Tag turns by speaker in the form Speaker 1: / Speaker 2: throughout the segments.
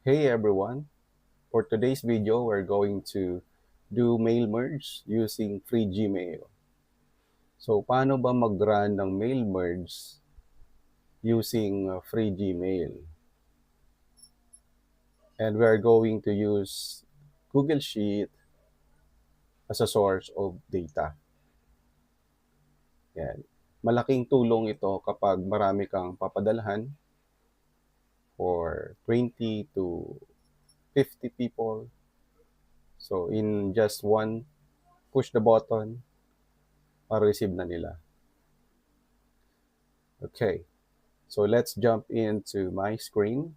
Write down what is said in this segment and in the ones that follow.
Speaker 1: Hey everyone, for today's video, we're going to do mail merge using free Gmail. So, paano ba mag-run ng mail merge using free Gmail? And we're going to use Google Sheet as a source of data. Yan. Malaking tulong ito kapag marami kang papadalhan for 20 to 50 people. So, in just one push the button, ma-receive na nila. Okay, so let's jump into my screen.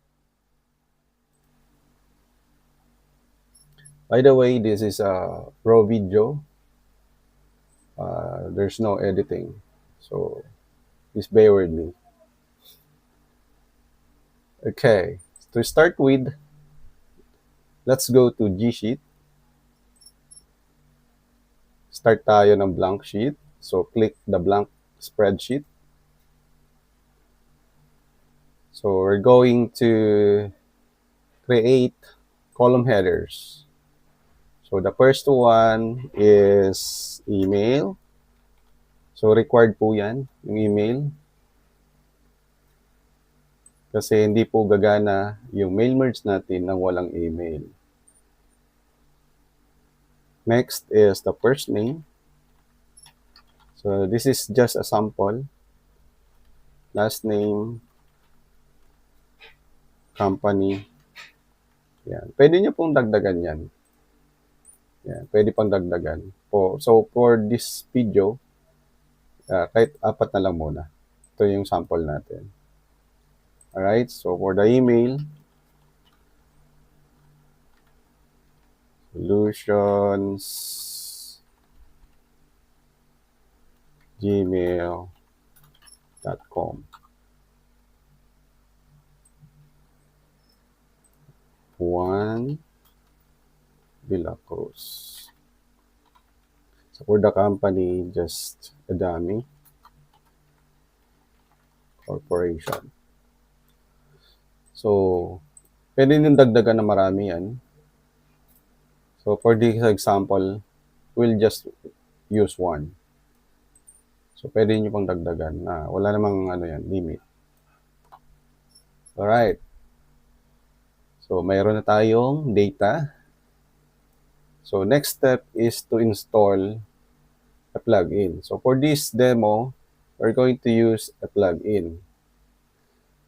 Speaker 1: By the way, this is a raw video. There's no editing, so please bear with me. Okay, to start with, let's go to G-Sheet. Start tayo ng blank sheet. So click the blank spreadsheet. So we're going to create column headers. So the first one is email. So required po yan, yung email. Kasi hindi po gagana yung mail merge natin nang walang email. Next is the first name. So this is just a sample. Last name, company. Yan. Pwede nyo pong dagdagan yan. Yan. Pwede pang dagdagan. So for this video, kahit 4 na lang muna. Ito yung sample natin. Alright, so for the email, solutions, gmail.com. Juan Villacruz. So for the company, just a dummy corporation. So, pwede nyo dagdagan na marami yan. So, for this example, we'll just use one. So, pwede nyo pang dagdagan na wala namang limit. Alright. So, mayroon na tayong data. So, next step is to install a plugin. So, for this demo, we're going to use a plugin.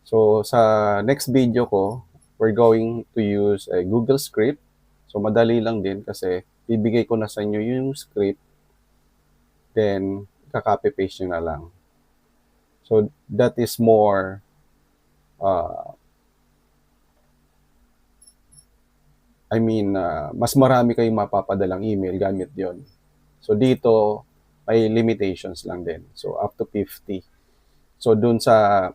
Speaker 1: So, sa next video ko, we're going to use a Google script. So, madali lang din kasi ibigay ko na sa inyo yung script. Then, kaka-copy-paste nyo na lang. So, that is more mas marami kayong mapapadalang email gamit yon. So, dito, may limitations lang din. So, up to 50. So, dun sa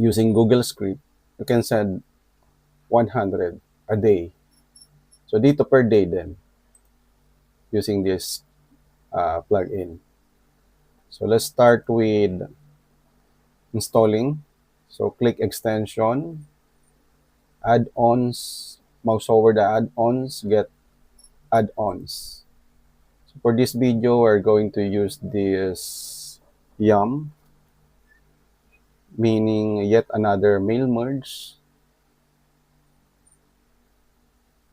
Speaker 1: using Google Script, you can send 100 a day. So, dito per day din using this plugin. So, let's start with installing. So, click extension, add-ons, mouse over the add-ons, get add-ons. So, for this video, we're going to use this YUM, meaning yet another mail merge.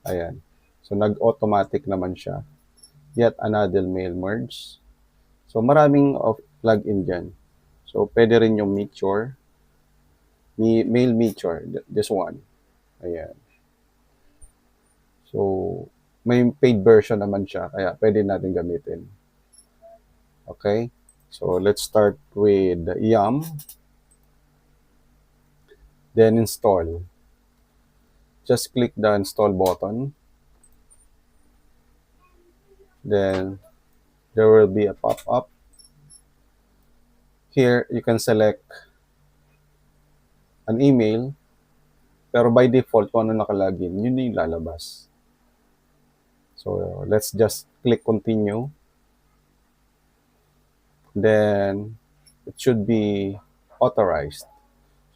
Speaker 1: Ayan. So, nag-automatic naman siya. Yet another mail merge. So, maraming plugin dyan. So, pwede rin yung Meteor. Mail Meteor. This one. Ayan. So, may paid version naman siya. Kaya pwede natin gamitin. Okay. So, let's start with YUM. Then, install. Just click the install button. Then there will be a pop-up. Here, you can select an email. Pero by default, kung ano nakalagin, yun yung lalabas. So, let's just click continue. Then, it should be authorized.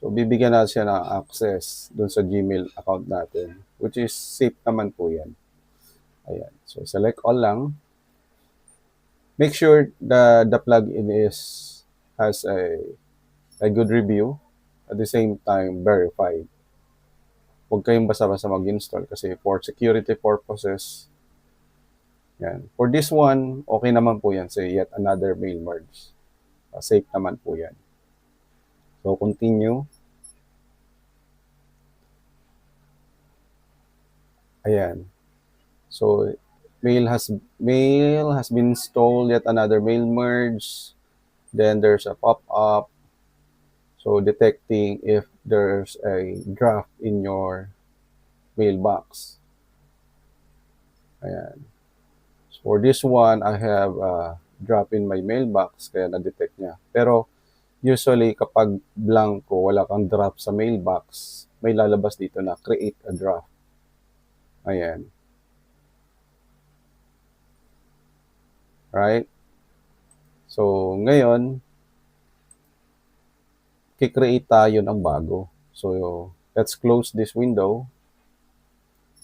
Speaker 1: So, bibigyan natin siya ng access dun sa Gmail account natin, which is safe naman po yan. Ayan. So, select all lang. Make sure the plugin has a good review, at the same time verified. Huwag kayong basta-basta mag-install kasi for security purposes, yan. For this one, okay naman po yan sa yet another mail merge. Safe naman po yan. So, continue. Ayan. So, mail has been installed, yet another mail merge. Then there's a pop-up. So, detecting if there's a draft in your mailbox. Ayan. So, for this one, I have a draft in my mailbox, kaya na-detect niya. Pero, usually, kapag blanco, wala kang draft sa mailbox, may lalabas dito na create a draft. Ayan. Right? So, ngayon, kikreate tayo ng bago. So, let's close this window.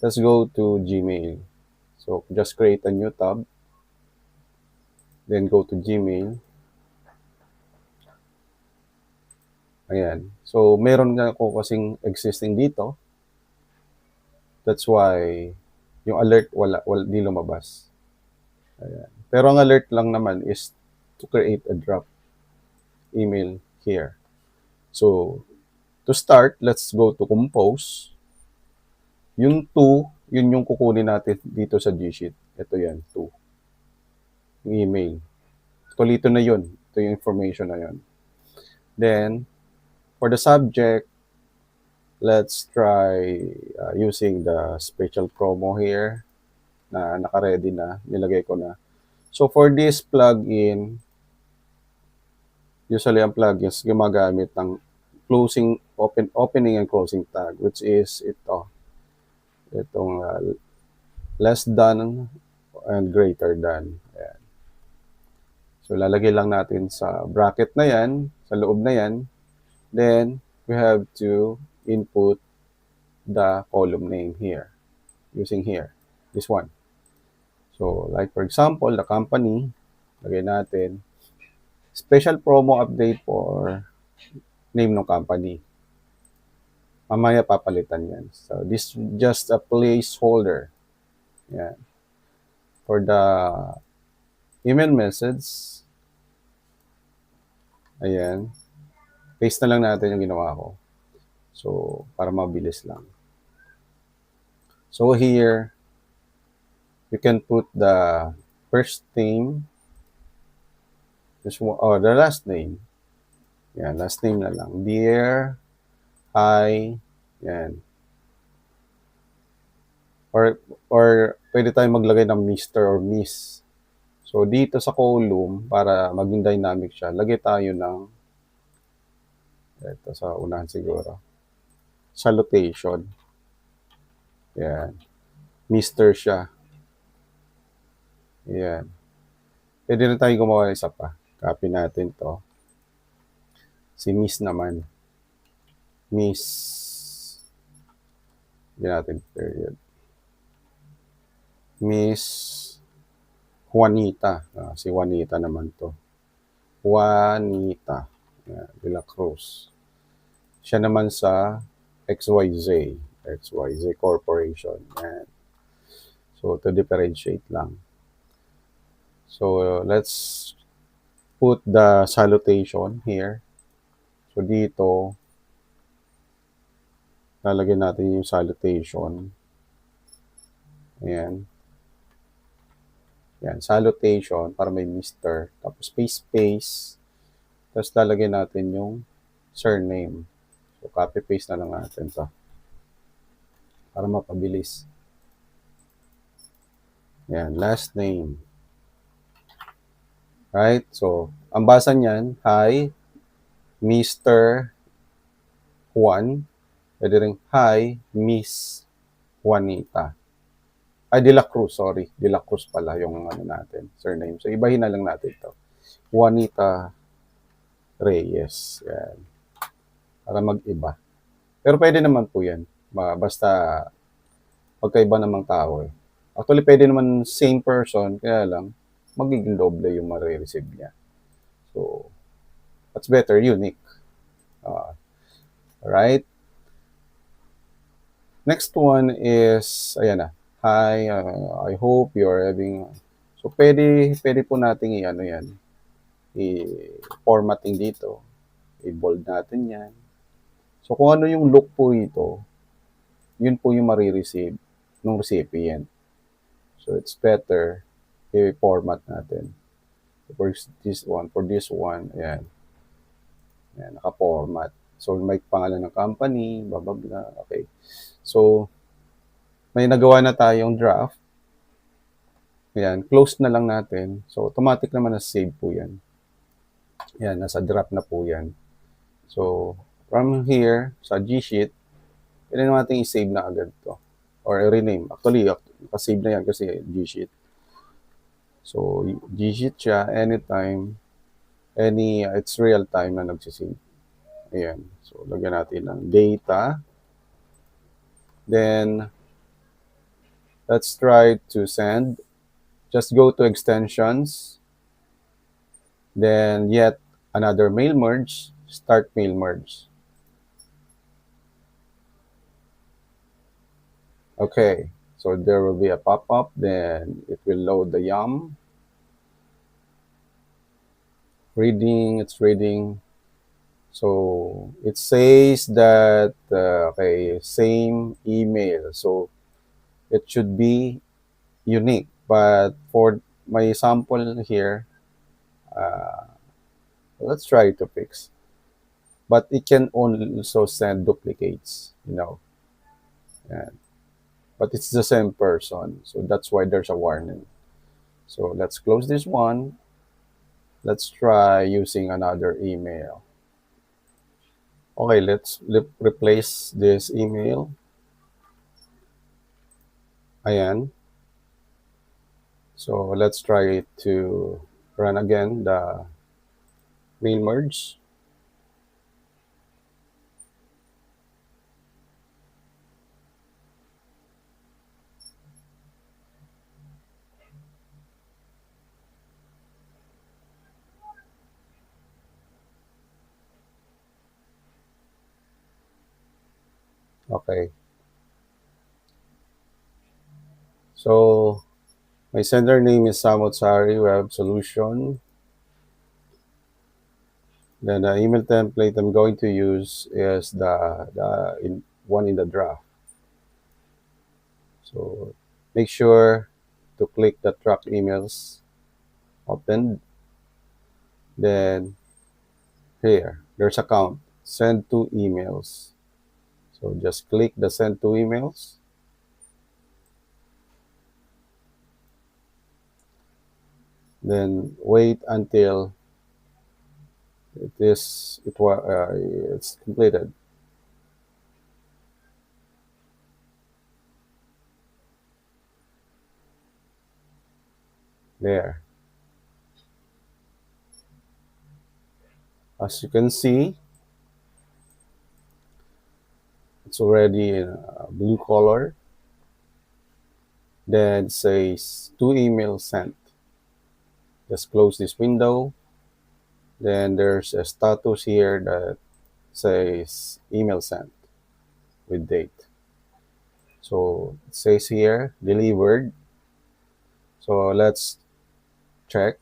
Speaker 1: Let's go to Gmail. So, just create a new tab. Then, go to Gmail. Ayan. So, meron nga ako kasing existing dito. That's why yung alert wala di lumabas. Ayan. Pero ang alert lang naman is to create a draft email here. So, to start, let's go to Compose. Yung 2, yun yung kukunin natin dito sa G-Sheet. Ito yan, 2. Yung email. Tulito na yun. Ito yung information na yun. Then, for the subject, let's try using the special promo here na naka-ready na, nilagay ko na. So, for this plugin, usually ang plugins gumagamit ng opening and closing tag, which is itong less than and greater than. Ayan. So, lalagay lang natin sa bracket na yan, sa loob na yan. Then, we have to input the column name here, using here, this one. So, like for example, the company, lagay natin, special promo update for name ng company. Mamaya papalitan yan. So, this is just a placeholder. Yan. For the email message, ayan, paste na lang natin yung ginawa ko. So, para mabilis lang. So, here, you can put the first name, or the last name. Yan, last name na lang. Dear, hi, yan. Or pwede tayong maglagay ng Mr. or Miss. So, dito sa column, para maging dynamic siya, lagay tayo ng, ito sa unahan siguro, salutation. Yan. Mr. siya. Yan. Pwede na tayo gumawa isa pa. Copy natin to. Si Miss naman. Miss. Hindi natin period. Miss Juanita. Si Juanita naman to. Juanita. Yan, de la Cruz. Siya naman sa XYZ. XYZ Corporation. Yan. So, to differentiate lang. So, let's put the salutation here. So, dito, lalagyan natin yung salutation. Ayan. Yan, salutation para may Mr. Tapos space. Tapos lalagyan natin yung surname. So, copy-paste na lang natin to para mapabilis. Yan, last name. Right? So, ang basa niyan, hi, Mr. Juan. Pwede rin, hi, Miss Juanita. Ay, De La Cruz, sorry. De La Cruz pala yung ano natin, surname. So, ibahin na lang natin to. Juanita Reyes. Yan. para mag-iba. Pero pwede naman po yan, basta pagkaiba namang tao eh. Actually, pwede naman same person, kaya lang, magiging doble yung marireceive niya. So, that's better, unique. Right? Next one is, ayan na. Hi, I hope you're having, so pwede po nating i-ano yan, i-formatting dito. I-bold natin yan. So, kung ano yung look po ito, yun po yung marireceive ng recipient. So, it's better i-format natin. For this one, ayan. Ayan, naka-format. So, may pangalan ng company, blah, blah, blah. Okay. So, may nagawa na tayong draft. Ayan, close na lang natin. So, automatic naman na save po yan. Ayan, nasa draft na po yan. So, from here, sa G-Sheet, pwede natin i-save na agad to. Or rename. Actually, nakasave na yan kasi G-Sheet. So, G-Sheet siya, anytime, it's real time na nagsisave. Ayan. So, lagyan natin ng data. Then, let's try to send. Just go to extensions. Then, yet another mail merge. Start mail merge. Okay. So, there will be a pop-up. Then, it will load the YUM. It's reading. So, it says that, okay, same email. So, it should be unique. But for my sample here, let's try to fix. But it can also send duplicates, And, but it's the same person. So, that's why there's a warning. So, let's close this one. Let's try using another email. Okay, let's replace this email. Ayan. So let's try to run again the mail merge. Okay. So my sender name is Samotsari Web Solution. Then the email template I'm going to use is the one in the draft. So make sure to click the track emails open. Then here, there's a count. Send 2 emails. So just click the send 2 emails. Then wait until it's completed. There. As you can see, it's already in a blue color. Then it says 2 emails sent. Just close this window. Then there's a status here that says email sent with date. So it says here delivered. So let's check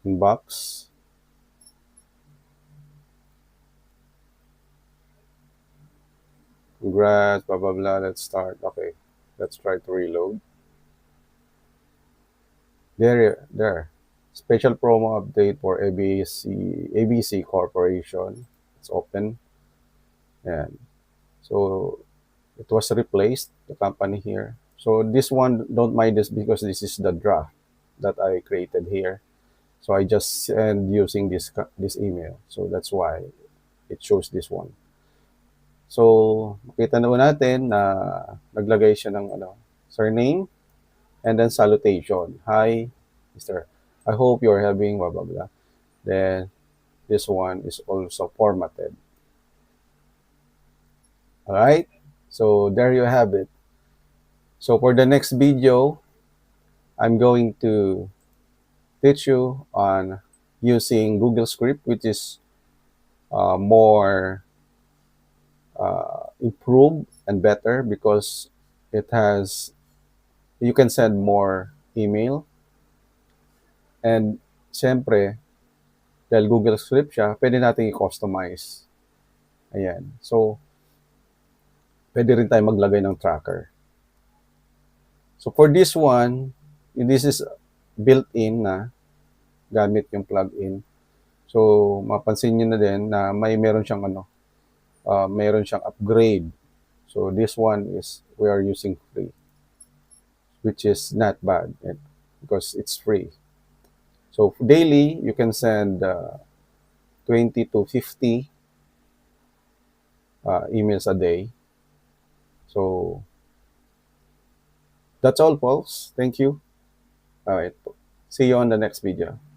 Speaker 1: inbox. Congrats, blah blah blah. Let's start. Okay, let's try to reload. There. Special promo update for ABC Corporation. It's open. And so it was replaced, the company here. So this one, don't mind this because this is the draft that I created here. So I just send using this email. So that's why it shows this one. So makita na natin na naglagay siya ng surname and then salutation. Hi, Mr. I hope you're having blah blah blah. Then this one is also formatted. All right, so there you have it. So for the next video, I'm going to teach you on using Google Script, which is more improved and better because it has, you can send more email, and siyempre dahil Google Script siya, pwede natin i-customize. Ayan. So, pwede rin tayo maglagay ng tracker. So, for this one, this is built-in na gamit yung plugin. So, mapansin nyo na din na meron siyang meron siyang upgrade. So, this one is, we are using free, which is not bad because it's free. So, daily, you can send 20 to 50 emails a day. So, that's all, folks. Thank you. All right. See you on the next video.